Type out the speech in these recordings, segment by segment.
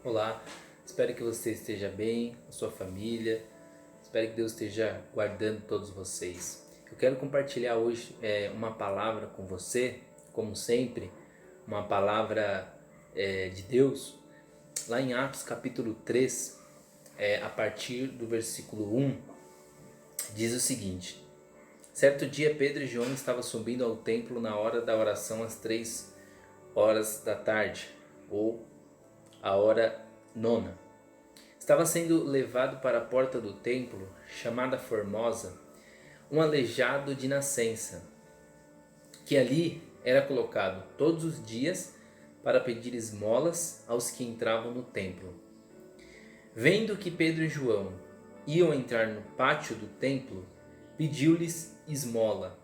Olá, espero que você esteja bem, a sua família, espero que Deus esteja guardando todos vocês. Eu quero compartilhar hoje uma palavra com você, como sempre, uma palavra de Deus, lá em Atos capítulo 3, a partir do versículo 1, diz o seguinte: Certo dia Pedro e João estavam subindo ao templo na hora da oração às 3 horas da tarde, ou a hora nona. Estava sendo levado para a porta do templo, chamada Formosa, um aleijado de nascença, que ali era colocado todos os dias para pedir esmolas aos que entravam no templo. Vendo que Pedro e João iam entrar no pátio do templo, pediu-lhes esmola.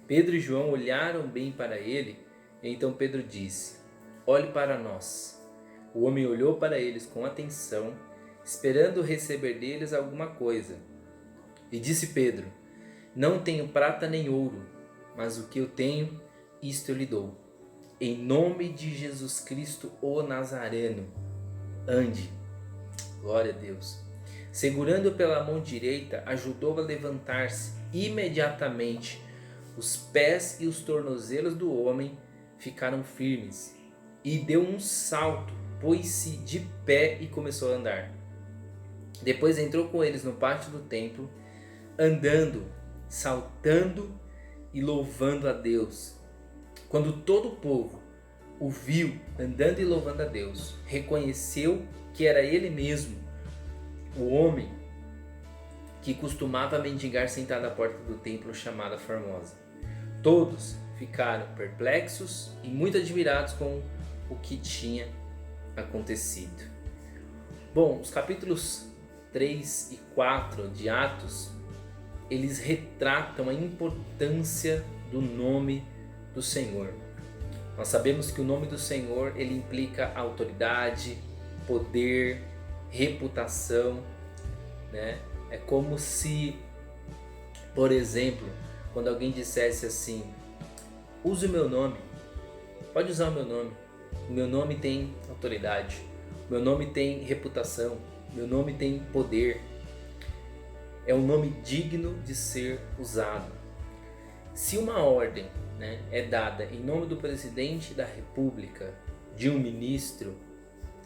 Pedro e João olharam bem para ele, e então Pedro disse: Olhe para nós. O homem olhou para eles com atenção, esperando receber deles alguma coisa. E disse Pedro: Não tenho prata nem ouro, mas o que eu tenho, isto eu lhe dou. Em nome de Jesus Cristo, o Nazareno, ande. Glória a Deus. Segurando-o pela mão direita, ajudou-o a levantar-se. Imediatamente, os pés e os tornozelos do homem ficaram firmes. E deu um salto, pôs-se de pé e começou a andar. Depois entrou com eles no pátio do templo, andando, saltando e louvando a Deus. Quando todo o povo o viu andando e louvando a Deus, reconheceu que era ele mesmo, o homem que costumava mendigar sentado à porta do templo chamada Formosa. Todos ficaram perplexos e muito admirados com o que tinha acontecido. Bom, os capítulos 3 e 4 de Atos, eles retratam a importância do nome do Senhor. Nós sabemos que o nome do Senhor, ele implica autoridade, poder, reputação, né? É como se, por exemplo, quando alguém dissesse assim: use o meu nome, pode usar o meu nome. O meu nome tem autoridade, o meu nome tem reputação, o meu nome tem poder. É um nome digno de ser usado. Se uma ordem, é dada em nome do presidente da República, de um ministro,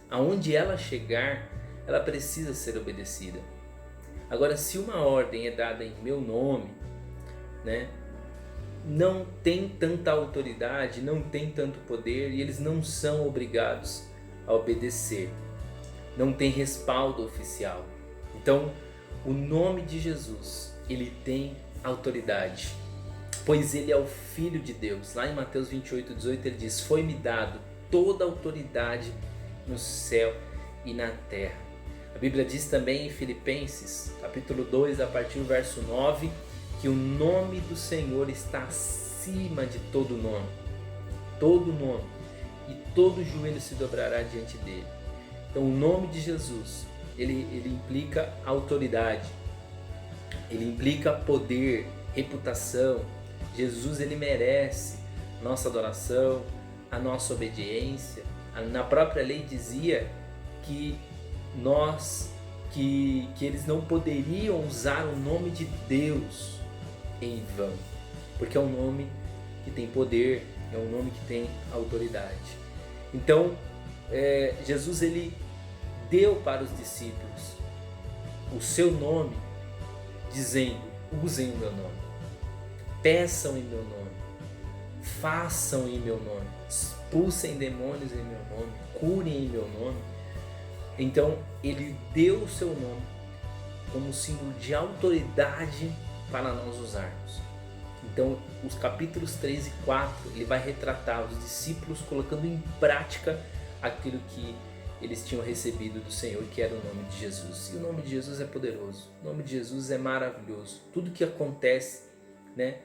aonde ela chegar, ela precisa ser obedecida. Agora, se uma ordem é dada em meu nome, não tem tanta autoridade, não tem tanto poder e eles não são obrigados a obedecer. Não tem respaldo oficial. Então, o nome de Jesus, ele tem autoridade, pois ele é o Filho de Deus. Lá em Mateus 28:18 ele diz: Foi-me dado toda a autoridade no céu e na terra. A Bíblia diz também em Filipenses, capítulo 2, a partir do verso 9, que o nome do Senhor está acima de todo nome, e todo joelho se dobrará diante dele. Então o nome de Jesus, ele implica autoridade, ele implica poder, reputação. Jesus, ele merece nossa adoração, a nossa obediência. Na própria lei dizia que eles não poderiam usar o nome de Deus em vão, porque é um nome que tem poder, é um nome que tem autoridade. Então, Jesus, ele deu para os discípulos o seu nome, dizendo: usem o meu nome, peçam em meu nome, façam em meu nome, expulsem demônios em meu nome, curem em meu nome. Então, ele deu o seu nome como símbolo de autoridade para nós usarmos. Então, os capítulos 3 e 4, ele vai retratar os discípulos colocando em prática aquilo que eles tinham recebido do Senhor, que era o nome de Jesus. E o nome de Jesus é poderoso, o nome de Jesus é maravilhoso. Tudo que acontece,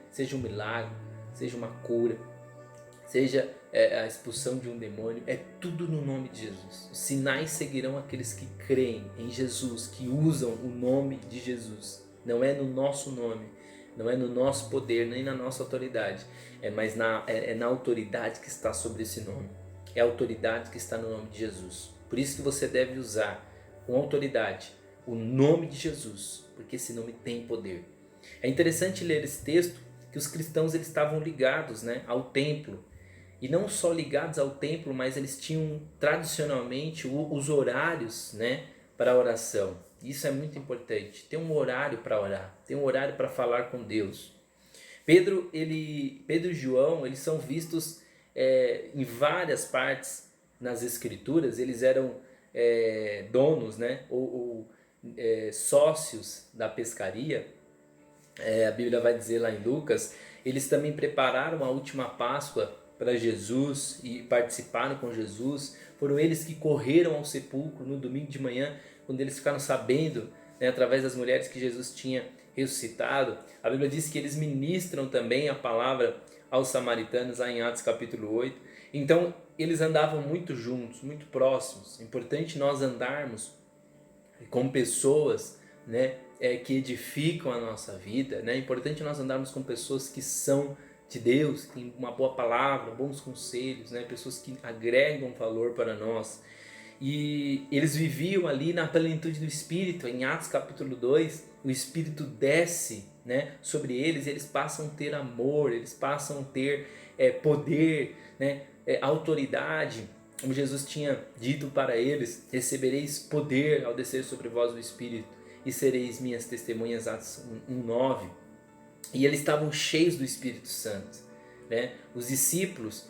seja um milagre, seja uma cura, seja a expulsão de um demônio, é tudo no nome de Jesus. Os sinais seguirão aqueles que creem em Jesus, que usam o nome de Jesus. Não é no nosso nome, não é no nosso poder, nem na nossa autoridade, mas na autoridade que está sobre esse nome. É a autoridade que está no nome de Jesus. Por isso que você deve usar com autoridade o nome de Jesus, porque esse nome tem poder. É interessante ler esse texto que os cristãos eles estavam ligados, né, ao templo. E não só ligados ao templo, mas eles tinham tradicionalmente os horários, né, para a oração. Isso é muito importante. Tem um horário para orar, tem um horário para falar com Deus. Pedro e João, eles são vistos em várias partes nas Escrituras. Eles eram donos, né, ou sócios da pescaria. A Bíblia vai dizer lá em Lucas, eles também prepararam a última Páscoa para Jesus e participaram com Jesus. Foram eles que correram ao sepulcro no domingo de manhã, quando eles ficaram sabendo, né, através das mulheres, que Jesus tinha ressuscitado. A Bíblia diz que eles ministram também a palavra aos samaritanos, lá em Atos capítulo 8. Então eles andavam muito juntos, muito próximos. É importante nós andarmos com pessoas, né, que edificam a nossa vida, né? É importante nós andarmos com pessoas que são de Deus, que têm uma boa palavra, bons conselhos, né? Pessoas que agregam valor para nós. E eles viviam ali na plenitude do Espírito. Em Atos capítulo 2, o Espírito desce, né, sobre eles, e eles passam a ter amor, eles passam a ter poder, né, autoridade. Como Jesus tinha dito para eles: recebereis poder ao descer sobre vós o Espírito, e sereis minhas testemunhas. Atos 1:9. E eles estavam cheios do Espírito Santo, né? Os discípulos,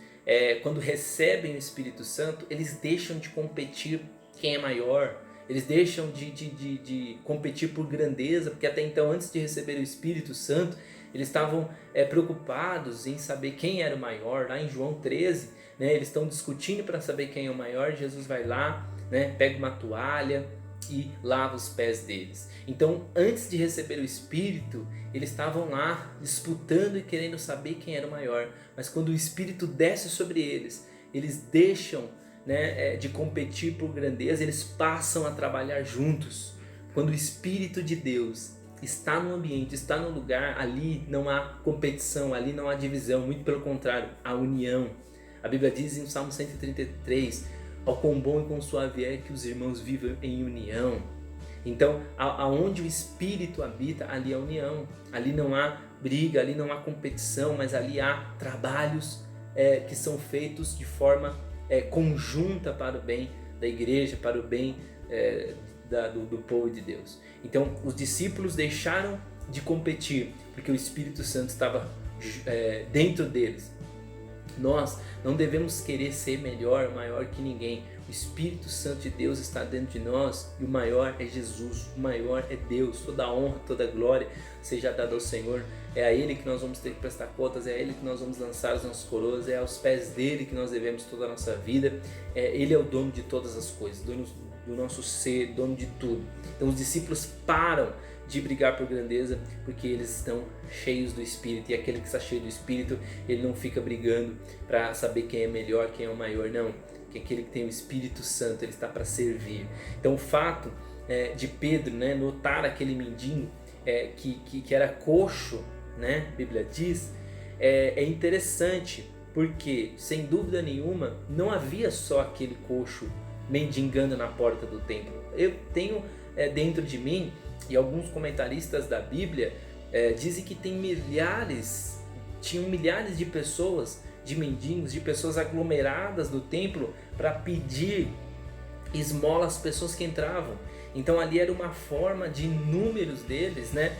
quando recebem o Espírito Santo, eles deixam de competir quem é maior, eles deixam de competir por grandeza, porque até então, antes de receber o Espírito Santo, eles estavam preocupados em saber quem era o maior. Lá em João 13, né, eles estão discutindo para saber quem é o maior. Jesus vai lá, né, pega uma toalha e lava os pés deles. Então, antes de receber o Espírito, eles estavam lá disputando e querendo saber quem era o maior. Mas quando o Espírito desce sobre eles, eles deixam, né, de competir por grandeza, eles passam a trabalhar juntos. Quando o Espírito de Deus está no ambiente, está no lugar, ali não há competição, ali não há divisão, muito pelo contrário, há união. A Bíblia diz em Salmo 133, ó quão bom e quão suave é que os irmãos vivam em união. Então, aonde o Espírito habita, ali há união, ali não há briga, ali não há competição, mas ali há trabalhos que são feitos de forma conjunta para o bem da igreja, para o bem do povo de Deus. Então, os discípulos deixaram de competir, porque o Espírito Santo estava dentro deles. Nós não devemos querer ser melhor, maior que ninguém. O Espírito Santo de Deus está dentro de nós, e o maior é Jesus, o maior é Deus. Toda a honra, toda a glória seja dada ao Senhor. É a Ele que nós vamos ter que prestar contas, é a Ele que nós vamos lançar as nossas coroas, é aos pés dEle que nós devemos toda a nossa vida. Ele é o dono de todas as coisas, dono do nosso ser, dono de tudo. Então os discípulos param de brigar por grandeza, porque eles estão cheios do Espírito. E aquele que está cheio do Espírito, ele não fica brigando para saber quem é melhor, quem é o maior, não. Que aquele que tem o Espírito Santo, ele está para servir. Então o fato de Pedro, né, notar aquele mendigo que era coxo, né, a Bíblia diz, é interessante, porque sem dúvida nenhuma não havia só aquele coxo mendigando na porta do templo. Eu tenho dentro de mim, e alguns comentaristas da Bíblia dizem que tinham milhares de pessoas, de mendigos, de pessoas aglomeradas no templo para pedir esmola às pessoas que entravam. Então ali era uma forma de inúmeros deles, né,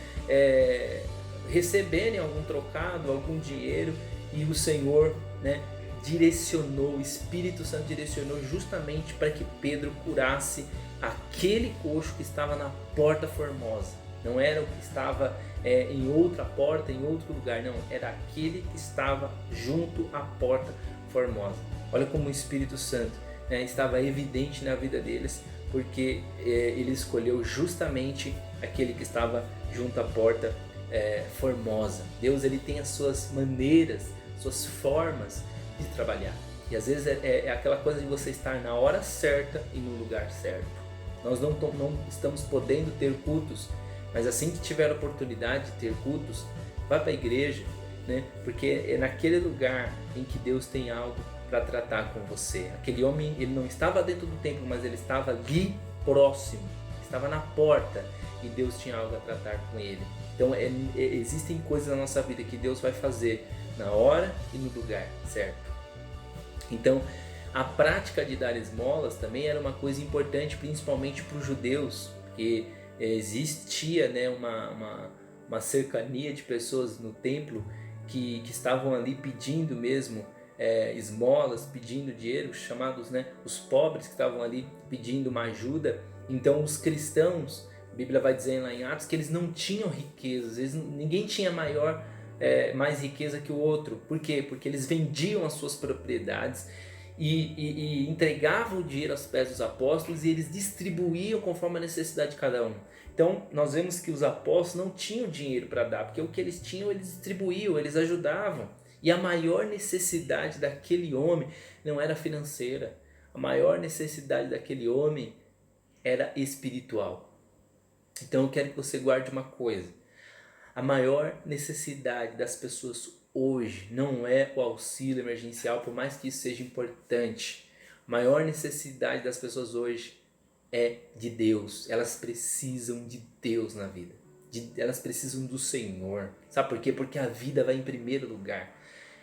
receberem algum trocado, algum dinheiro, e o Senhor, né, direcionou, o Espírito Santo direcionou justamente para que Pedro curasse aquele coxo que estava na porta formosa. Não era o que estava em outra porta, em outro lugar, não, era aquele que estava junto à porta formosa. Olha como o Espírito Santo, né, estava evidente na vida deles, porque ele escolheu justamente aquele que estava junto à porta formosa. Deus, ele tem as suas maneiras, suas formas de trabalhar, e às vezes é aquela coisa de você estar na hora certa e no lugar certo. Nós não estamos podendo ter cultos, mas assim que tiver a oportunidade de ter cultos, vá para a igreja, né? Porque é naquele lugar em que Deus tem algo para tratar com você. Aquele homem, ele não estava dentro do templo, mas ele estava ali próximo, estava na porta, e Deus tinha algo a tratar com ele. Então existem coisas na nossa vida que Deus vai fazer na hora e no lugar certo. Então a prática de dar esmolas também era uma coisa importante, principalmente para os judeus, porque existia, né, uma cercania de pessoas no templo que estavam ali pedindo mesmo esmolas, pedindo dinheiro, chamados, né, os pobres que estavam ali pedindo uma ajuda. Então os cristãos, a Bíblia vai dizer lá em Atos, que eles não tinham riquezas, ninguém tinha mais riqueza que o outro. Por quê? Porque eles vendiam as suas propriedades e entregavam o dinheiro aos pés dos apóstolos, e eles distribuíam conforme a necessidade de cada um. Então nós vemos que os apóstolos não tinham dinheiro para dar, porque o que eles tinham eles distribuíam, eles ajudavam. E a maior necessidade daquele homem não era financeira, a maior necessidade daquele homem era espiritual. Então eu quero que você guarde uma coisa: a maior necessidade das pessoas hoje não é o auxílio emergencial, por mais que isso seja importante. A maior necessidade das pessoas hoje é de Deus. Elas precisam de Deus na vida. Elas precisam do Senhor. Sabe por quê? Porque a vida vai em primeiro lugar.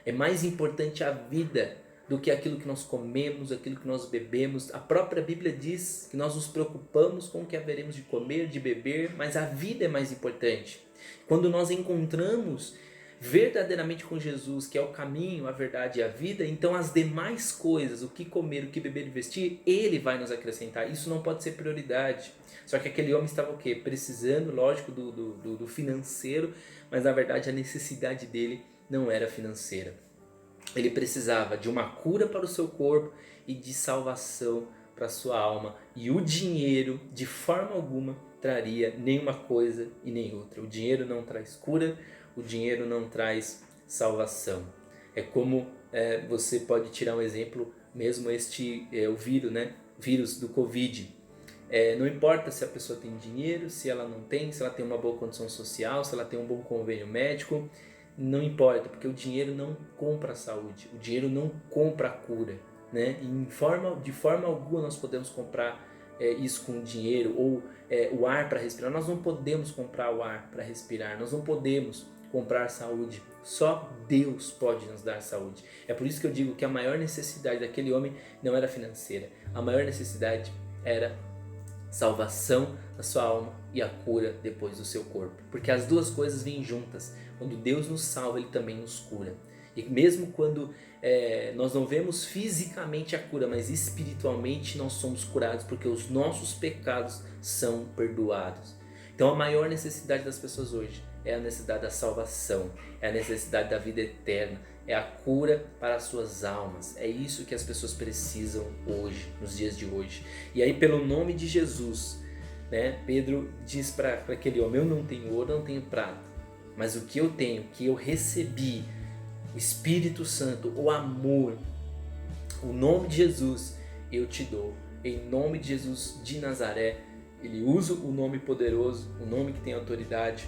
É mais importante a vida do que aquilo que nós comemos, aquilo que nós bebemos. A própria Bíblia diz que nós nos preocupamos com o que haveremos de comer, de beber, mas a vida é mais importante. Quando nós encontramos verdadeiramente com Jesus, que é o caminho, a verdade e a vida, então as demais coisas, o que comer, o que beber e vestir, Ele vai nos acrescentar. Isso não pode ser prioridade. Só que aquele homem estava o quê? Precisando, lógico, do financeiro, mas na verdade a necessidade dele não era financeira. Ele precisava de uma cura para o seu corpo e de salvação para a sua alma. E o dinheiro, de forma alguma, traria nenhuma coisa e nem outra. O dinheiro não traz cura, o dinheiro não traz salvação. É como você pode tirar um exemplo, mesmo o vírus, né? Vírus do Covid. Não importa se a pessoa tem dinheiro, se ela não tem, se ela tem uma boa condição social, se ela tem um bom convênio médico, não importa, porque o dinheiro não compra a saúde, o dinheiro não compra a cura, né? De forma alguma nós podemos comprar isso com dinheiro, ou o ar para respirar. Nós não podemos comprar o ar para respirar, nós não podemos comprar saúde. Só Deus pode nos dar saúde. É por isso que eu digo que a maior necessidade daquele homem não era financeira, a maior necessidade era salvação da sua alma e a cura depois do seu corpo, porque as duas coisas vêm juntas. Quando Deus nos salva, Ele também nos cura. E mesmo quando nós não vemos fisicamente a cura, mas espiritualmente nós somos curados, porque os nossos pecados são perdoados. Então a maior necessidade das pessoas hoje é a necessidade da salvação, é a necessidade da vida eterna, é a cura para as suas almas. É isso que as pessoas precisam hoje, nos dias de hoje. E aí, pelo nome de Jesus, né, Pedro diz para aquele homem: eu não tenho ouro, não tenho prata, mas o que eu tenho, que eu recebi, o Espírito Santo, o amor, o nome de Jesus, eu te dou. Em nome de Jesus de Nazaré. Ele usa o nome poderoso, o nome que tem autoridade.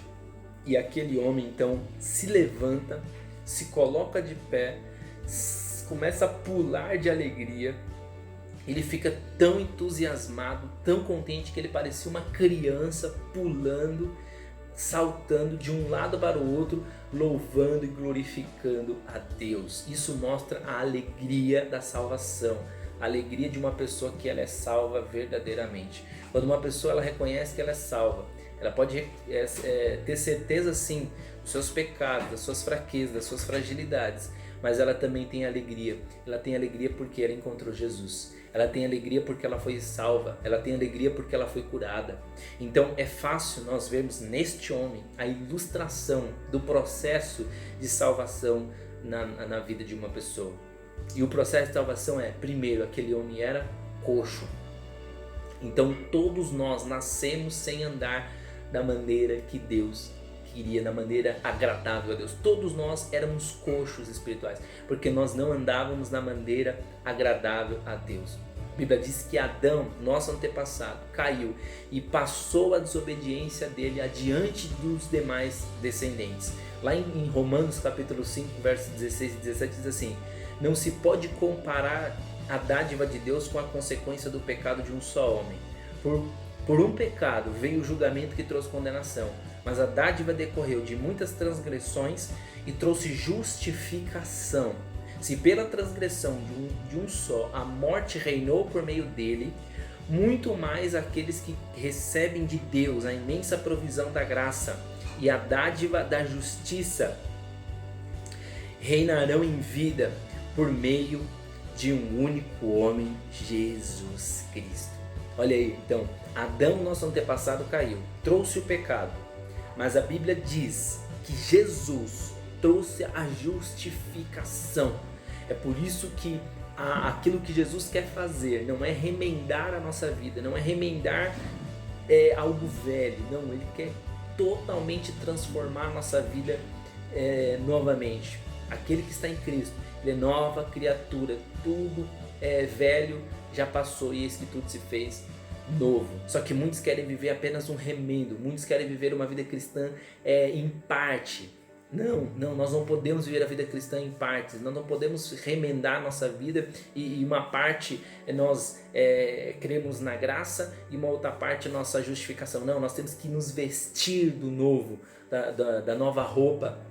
E aquele homem então se levanta, se coloca de pé, começa a pular de alegria. Ele fica tão entusiasmado, tão contente, que ele parecia uma criança pulando, saltando de um lado para o outro, louvando e glorificando a Deus. Isso mostra a alegria da salvação, a alegria de uma pessoa que ela é salva verdadeiramente. Quando uma pessoa ela reconhece que ela é salva, ela pode ter certeza sim dos seus pecados, das suas fraquezas, das suas fragilidades, mas ela também tem alegria. Ela tem alegria porque ela encontrou Jesus. Ela tem alegria porque ela foi salva. Ela tem alegria porque ela foi curada. Então é fácil nós vermos neste homem a ilustração do processo de salvação na vida de uma pessoa. E o processo de salvação primeiro, aquele homem era coxo. Então todos nós nascemos sem andar da maneira que Deus queria, da maneira agradável a Deus. Todos nós éramos coxos espirituais, porque nós não andávamos na maneira agradável a Deus. A Bíblia diz que Adão, nosso antepassado, caiu e passou a desobediência dele adiante dos demais descendentes. Lá em Romanos capítulo 5, versos 16 e 17 diz assim: Não se pode comparar a dádiva de Deus com a consequência do pecado de um só homem. Por um pecado veio o julgamento que trouxe condenação, mas a dádiva decorreu de muitas transgressões e trouxe justificação. Se pela transgressão de um só a morte reinou por meio dele, muito mais aqueles que recebem de Deus a imensa provisão da graça e a dádiva da justiça reinarão em vida por meio de um único homem, Jesus Cristo. Olha aí, então, Adão, nosso antepassado, caiu, trouxe o pecado, mas a Bíblia diz que Jesus trouxe a justificação. É por isso que aquilo que Jesus quer fazer não é remendar a nossa vida, não é remendar algo velho, não, Ele quer totalmente transformar a nossa vida novamente. Aquele que está em Cristo, ele é nova criatura, tudo velho já passou e eis que tudo se fez novo. Só que muitos querem viver apenas um remendo, muitos querem viver uma vida cristã em parte. Não, nós não podemos viver a vida cristã em partes, nós não podemos remendar nossa vida e uma parte nós cremos na graça e uma outra parte nossa justificação. Não, nós temos que nos vestir do novo, da nova roupa.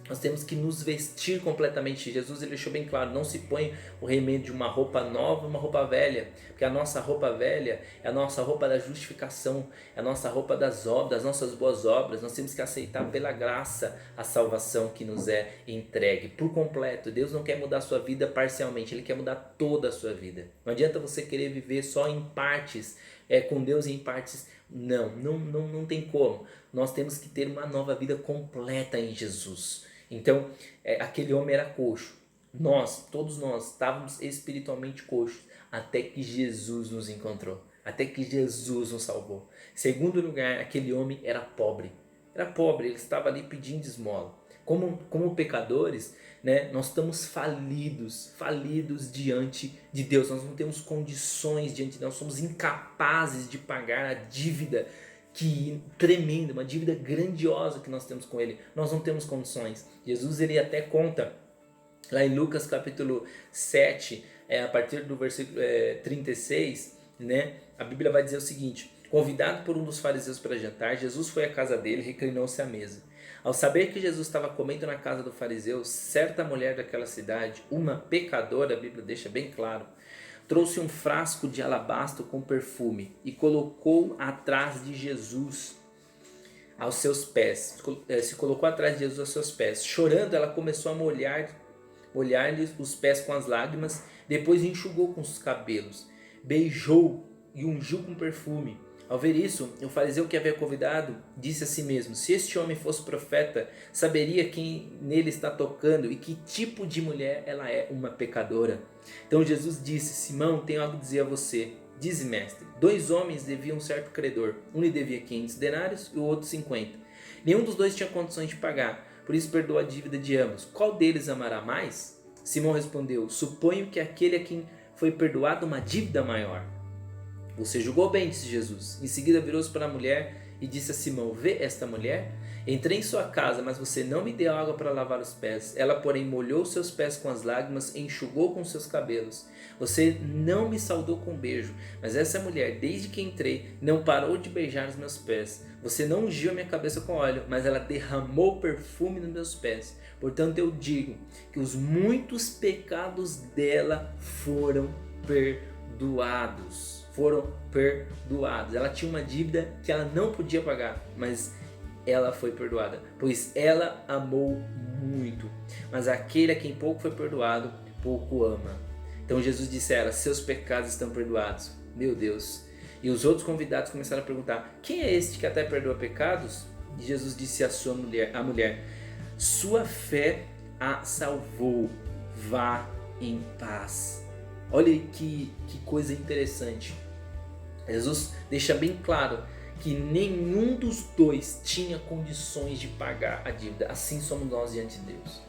Nós temos que nos vestir completamente. Jesus ele deixou bem claro, não se põe o remendo de uma roupa nova uma roupa velha, porque a nossa roupa velha é a nossa roupa da justificação, é a nossa roupa das obras, das nossas boas obras. Nós temos que aceitar pela graça a salvação que nos é entregue por completo. Deus não quer mudar a sua vida parcialmente, Ele quer mudar toda a sua vida. Não adianta você querer viver só em partes, com Deus em partes. Não tem como. Nós temos que ter uma nova vida completa em Jesus. Então, aquele homem era coxo. Todos nós estávamos espiritualmente coxos até que Jesus nos encontrou, até que Jesus nos salvou. Segundo lugar, aquele homem era pobre. Ele estava ali pedindo esmola. Como pecadores, né, nós estamos falidos diante de Deus. Nós não temos condições diante de Deus, nós somos incapazes de pagar a dívida tremenda, uma dívida grandiosa que nós temos com Ele. Nós não temos condições. Jesus ele até conta lá em Lucas capítulo 7, a partir do versículo 36, né, a Bíblia vai dizer o seguinte: convidado por um dos fariseus para jantar, Jesus foi à casa dele e reclinou-se à mesa. Ao saber que Jesus estava comendo na casa do fariseu, certa mulher daquela cidade, uma pecadora, a Bíblia deixa bem claro, trouxe um frasco de alabastro com perfume e colocou atrás de Jesus aos seus pés. Se colocou atrás de Jesus aos seus pés. Chorando, ela começou a molhar-lhe os pés com as lágrimas, depois enxugou com os cabelos, beijou e ungiu com perfume. Ao ver isso, o fariseu que havia convidado disse a si mesmo: se este homem fosse profeta, saberia quem nele está tocando e que tipo de mulher ela é, uma pecadora. Então Jesus disse: Simão, tenho algo a dizer a você. Dize, mestre. 2 homens deviam um certo credor. Um lhe devia 500 denários e o outro 50. Nenhum dos dois tinha condições de pagar, por isso perdoou a dívida de ambos. Qual deles amará mais? Simão respondeu: suponho que aquele a quem foi perdoado uma dívida maior. Você julgou bem, disse Jesus. Em seguida virou-se para a mulher e disse a Simão: vê esta mulher? Entrei em sua casa, mas você não me deu água para lavar os pés. Ela, porém, molhou seus pés com as lágrimas e enxugou com seus cabelos. Você não me saudou com um beijo, mas essa mulher, desde que entrei, não parou de beijar os meus pés. Você não ungiu a minha cabeça com óleo, mas ela derramou perfume nos meus pés. Portanto, eu digo que os muitos pecados dela foram perdoados. Ela tinha uma dívida que ela não podia pagar, mas ela foi perdoada, pois ela amou muito. Mas aquele a quem pouco foi perdoado, pouco ama. Então Jesus disse a ela: seus pecados estão perdoados. Meu Deus. E os outros convidados começaram a perguntar: quem é este que até perdoa pecados? E Jesus disse à mulher: sua fé a salvou, vá em paz. Olha que coisa interessante. Jesus deixa bem claro que nenhum dos dois tinha condições de pagar a dívida. Assim somos nós diante de Deus.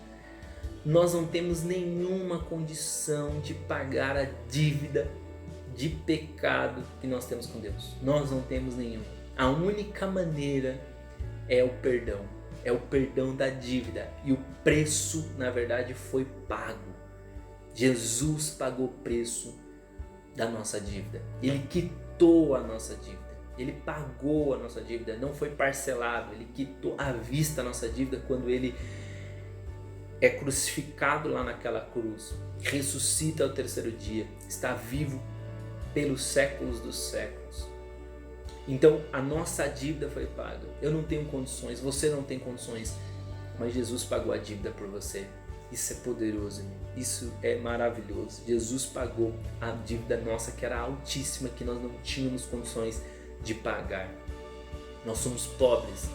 Nós não temos nenhuma condição de pagar a dívida de pecado que nós temos com Deus. Nós não temos nenhuma. A única maneira é o perdão. É o perdão da dívida. E o preço, na verdade, foi pago. Jesus pagou o preço da nossa dívida. Ele quitou a nossa dívida. Ele pagou a nossa dívida. Não foi parcelado. Ele quitou à vista a nossa dívida quando ele é crucificado lá naquela cruz. Ressuscita ao terceiro dia. Está vivo pelos séculos dos séculos. Então a nossa dívida foi paga. Eu não tenho condições, você não tem condições, mas Jesus pagou a dívida por você. Isso é poderoso, irmão. Isso é maravilhoso. Jesus pagou a dívida nossa, que era altíssima, que nós não tínhamos condições de pagar. Nós somos pobres,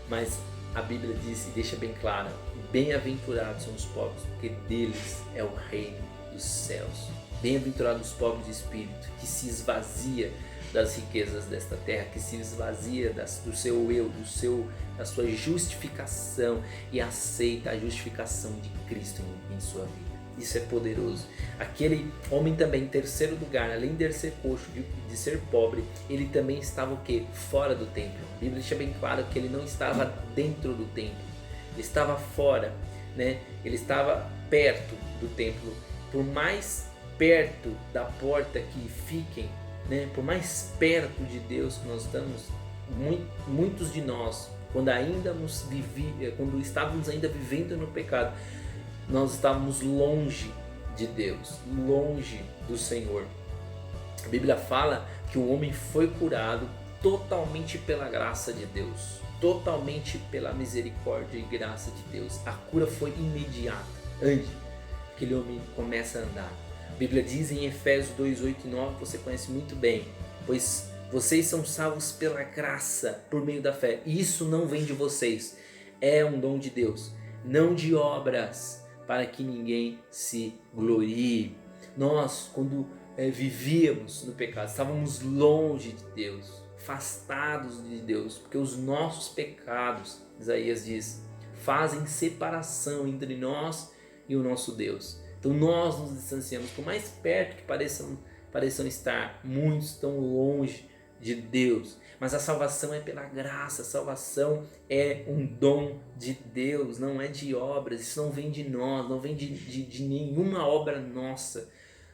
mas a Bíblia diz e deixa bem claro: bem-aventurados são os pobres, porque deles é o reino dos céus. Bem-aventurados os pobres de espírito, que se esvazia das riquezas desta terra, que se esvazia do seu eu, da sua justificação e aceita a justificação de Cristo em sua vida. Isso é poderoso. Aquele homem também, em terceiro lugar, além de ser coxo, de ser pobre, ele também estava o quê? Fora do templo. A Bíblia deixa bem claro que ele não estava dentro do templo, ele estava fora, né? Ele estava perto do templo. Por mais perto da porta que fiquem, né? Por mais perto de Deus que nós estamos, muitos de nós, quando estávamos ainda vivendo no pecado, nós estávamos longe de Deus, longe do Senhor. A Bíblia fala que o homem foi curado totalmente pela graça de Deus, totalmente pela misericórdia e graça de Deus. A cura foi imediata, antes que aquele homem começa a andar. A Bíblia diz em Efésios 2, 8 e 9, você conhece muito bem: pois vocês são salvos pela graça, por meio da fé. E isso não vem de vocês, é um dom de Deus, não de obras, para que ninguém se glorie. Nós, quando vivíamos no pecado, estávamos longe de Deus, afastados de Deus, porque os nossos pecados, Isaías diz, fazem separação entre nós e o nosso Deus. Então nós nos distanciamos, por mais perto que pareçam estar, muitos estão longe de Deus. Mas a salvação é pela graça, a salvação é um dom de Deus, não é de obras, isso não vem de nós, não vem de nenhuma obra nossa.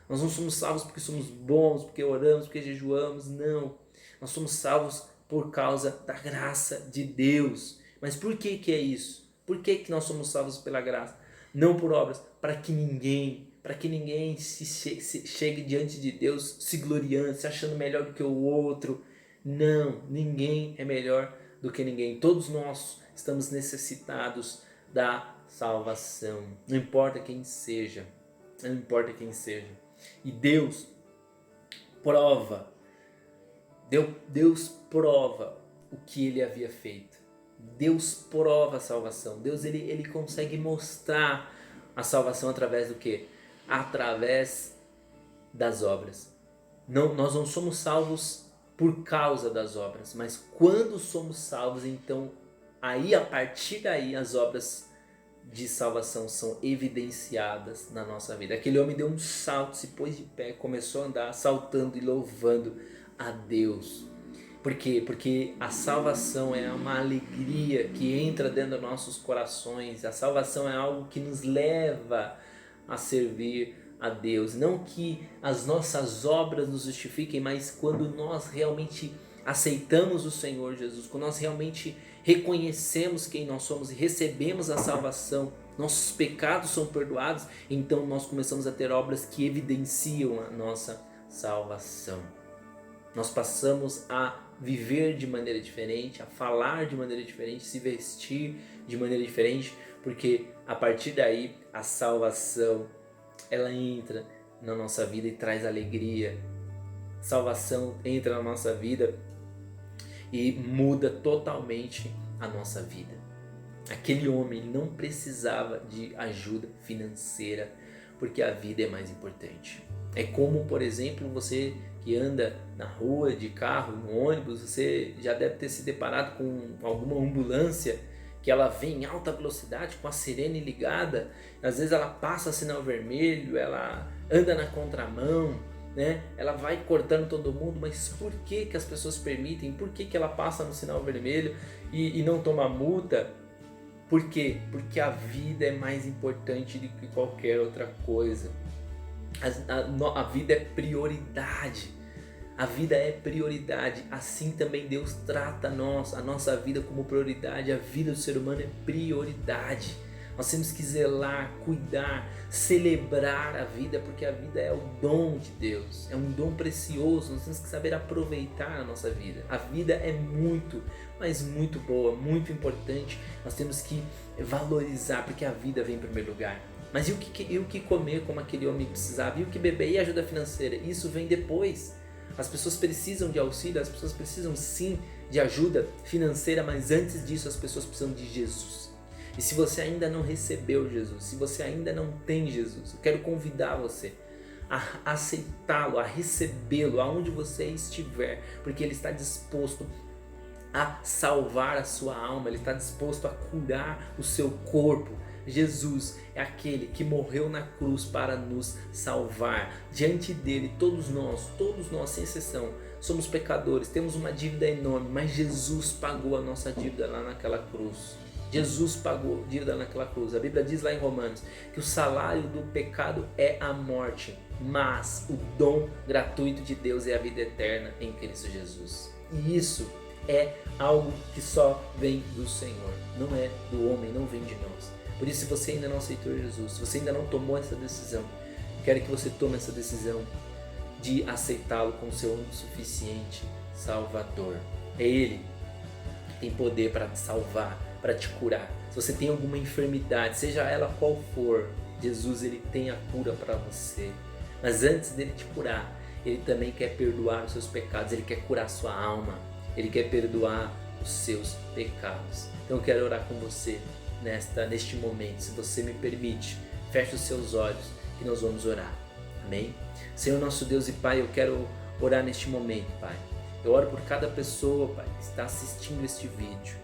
Nós não somos salvos porque somos bons, porque oramos, porque jejuamos, não. Nós somos salvos por causa da graça de Deus. Mas por que é isso? Por que nós somos salvos pela graça? Não por obras, para que ninguém chegue diante de Deus se gloriando, se achando melhor do que o outro. Não, ninguém é melhor do que ninguém. Todos nós estamos necessitados da salvação. Não importa quem seja, não importa quem seja. E Deus prova o que ele havia feito. Deus prova a salvação. Deus ele consegue mostrar a salvação através do quê? Através das obras. Nós não somos salvos por causa das obras, mas quando somos salvos, então aí, a partir daí, as obras de salvação são evidenciadas na nossa vida. Aquele homem deu um salto, se pôs de pé, começou a andar saltando e louvando a Deus. Por quê? Porque a salvação é uma alegria que entra dentro dos nossos corações. A salvação é algo que nos leva a servir a Deus. Não que as nossas obras nos justifiquem, mas quando nós realmente aceitamos o Senhor Jesus, quando nós realmente reconhecemos quem nós somos e recebemos a salvação, nossos pecados são perdoados, então nós começamos a ter obras que evidenciam a nossa salvação. Nós passamos a viver de maneira diferente, a falar de maneira diferente, se vestir de maneira diferente, porque a partir daí a salvação ela entra na nossa vida e traz alegria. Salvação entra na nossa vida e muda totalmente a nossa vida. Aquele homem não precisava de ajuda financeira, porque a vida é mais importante. É como, por exemplo, você que anda na rua de carro, no ônibus, você já deve ter se deparado com alguma ambulância que ela vem em alta velocidade com a sirene ligada, às vezes ela passa sinal vermelho, ela anda na contramão, né? Ela vai cortando todo mundo, mas por que as pessoas permitem? Por que ela passa no sinal vermelho e não toma multa? Por quê? Porque a vida é mais importante do que qualquer outra coisa. A vida é prioridade. A vida é prioridade. Assim também Deus trata a nossa vida como prioridade. A vida do ser humano é prioridade. Nós temos que zelar, cuidar, celebrar a vida, porque a vida é o dom de Deus, é um dom precioso. Nós temos que saber aproveitar a nossa vida. A vida é muito, mas muito boa, muito importante. Nós temos que valorizar, porque a vida vem em primeiro lugar. Mas e o que comer, como aquele homem precisava? E o que beber? E a ajuda financeira? Isso vem depois. As pessoas precisam de auxílio, as pessoas precisam sim de ajuda financeira, mas antes disso as pessoas precisam de Jesus. E se você ainda não recebeu Jesus, se você ainda não tem Jesus, eu quero convidar você a aceitá-lo, a recebê-lo aonde você estiver, porque Ele está disposto a salvar a sua alma, Ele está disposto a curar o seu corpo. Jesus é aquele que morreu na cruz para nos salvar. Diante dele, todos nós, sem exceção, somos pecadores, temos uma dívida enorme, mas Jesus pagou a nossa dívida lá naquela cruz. Jesus pagou dívida naquela cruz. A Bíblia diz lá em Romanos que o salário do pecado é a morte, mas o dom gratuito de Deus é a vida eterna em Cristo Jesus. E isso é algo que só vem do Senhor, não é do homem, não vem de nós. Por isso, se você ainda não aceitou Jesus, se você ainda não tomou essa decisão, quero que você tome essa decisão de aceitá-lo como seu único suficiente Salvador. É Ele que tem poder para te salvar, para te curar. Se você tem alguma enfermidade, seja ela qual for, Jesus ele tem a cura para você. Mas antes dele te curar, ele também quer perdoar os seus pecados, ele quer curar a sua alma, ele quer perdoar os seus pecados. Então eu quero orar com você neste momento. Se você me permite, feche os seus olhos que nós vamos orar. Amém? Senhor nosso Deus e Pai, eu quero orar neste momento, Pai. Eu oro por cada pessoa, Pai, que está assistindo este vídeo.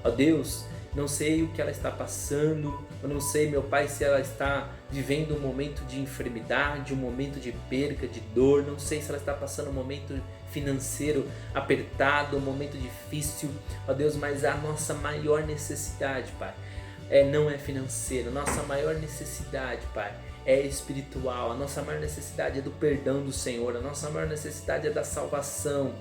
Ó Deus, não sei o que ela está passando, eu não sei, meu Pai, se ela está vivendo um momento de enfermidade, um momento de perca, de dor, não sei se ela está passando um momento financeiro apertado, um momento difícil, ó Deus, mas a nossa maior necessidade, Pai, não é financeira, a nossa maior necessidade, Pai, é espiritual, a nossa maior necessidade é do perdão do Senhor, a nossa maior necessidade é da salvação,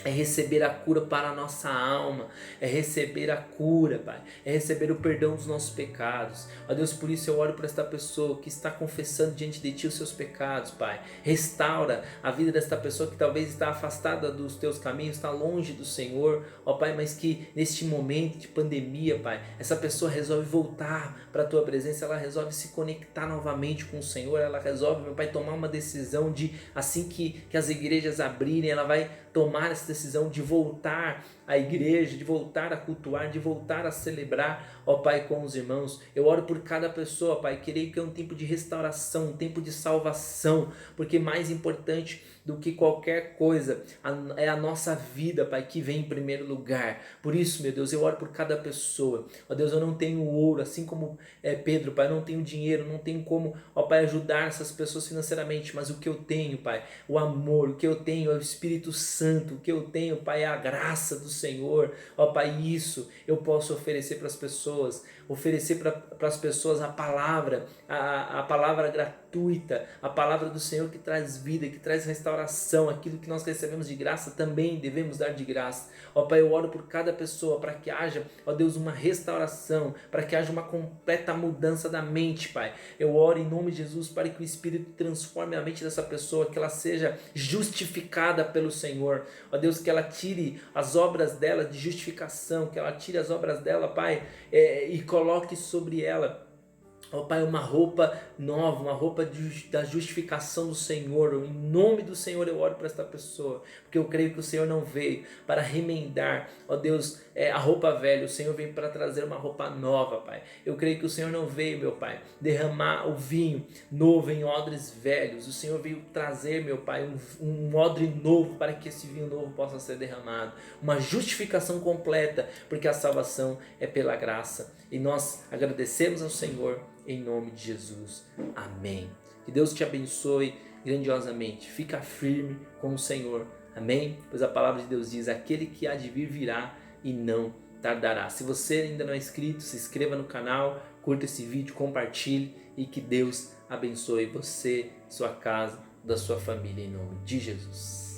é receber a cura para a nossa alma, é receber a cura, Pai, é receber o perdão dos nossos pecados. Ó Deus, por isso eu oro por esta pessoa que está confessando diante de Ti os seus pecados, Pai. Restaura a vida desta pessoa que talvez está afastada dos Teus caminhos, está longe do Senhor, ó Pai, mas que neste momento de pandemia, Pai, essa pessoa resolve voltar para a Tua presença, ela resolve se conectar novamente com o Senhor, ela resolve, meu Pai, tomar uma decisão de, assim que as igrejas abrirem, ela vai tomar essa decisão de voltar à igreja, de voltar a cultuar, de voltar a celebrar, ó Pai, com os irmãos. Eu oro por cada pessoa, Pai, creio que é um tempo de restauração, um tempo de salvação, porque mais importante do que qualquer coisa é a nossa vida, Pai, que vem em primeiro lugar. Por isso, meu Deus, eu oro por cada pessoa. Ó Deus, eu não tenho ouro, assim como Pedro, Pai, eu não tenho dinheiro, não tenho como, ó Pai, ajudar essas pessoas financeiramente, mas o que eu tenho, Pai, o amor, o que eu tenho é o Espírito Santo, o que eu tenho, Pai, é a graça do Senhor. Ó Pai, isso eu posso oferecer para as pessoas, oferecer para as pessoas a palavra, a palavra gratuita, a palavra do Senhor que traz vida, que traz restauração. Aquilo que nós recebemos de graça também devemos dar de graça. Ó Pai, eu oro por cada pessoa para que haja, ó Deus, uma restauração, para que haja uma completa mudança da mente, Pai. Eu oro em nome de Jesus para que o Espírito transforme a mente dessa pessoa, que ela seja justificada pelo Senhor. Ó Deus, que ela tire as obras dela de justificação, que ela tire as obras dela, Pai, e coloque sobre ela, ó Pai, uma roupa nova, uma roupa da justificação do Senhor. Em nome do Senhor eu oro para esta pessoa, porque eu creio que o Senhor não veio para remendar, ó Deus, a roupa velha. O Senhor veio para trazer uma roupa nova, Pai. Eu creio que o Senhor não veio, meu Pai, derramar o vinho novo em odres velhos. O Senhor veio trazer, meu Pai, um odre novo para que esse vinho novo possa ser derramado. Uma justificação completa, porque a salvação é pela graça. E nós agradecemos ao Senhor em nome de Jesus. Amém. Que Deus te abençoe grandiosamente. Fica firme com o Senhor. Amém? Pois a palavra de Deus diz: aquele que há de vir virá e não tardará. Se você ainda não é inscrito, se inscreva no canal, curta esse vídeo, compartilhe e que Deus abençoe você, sua casa, da sua família, em nome de Jesus.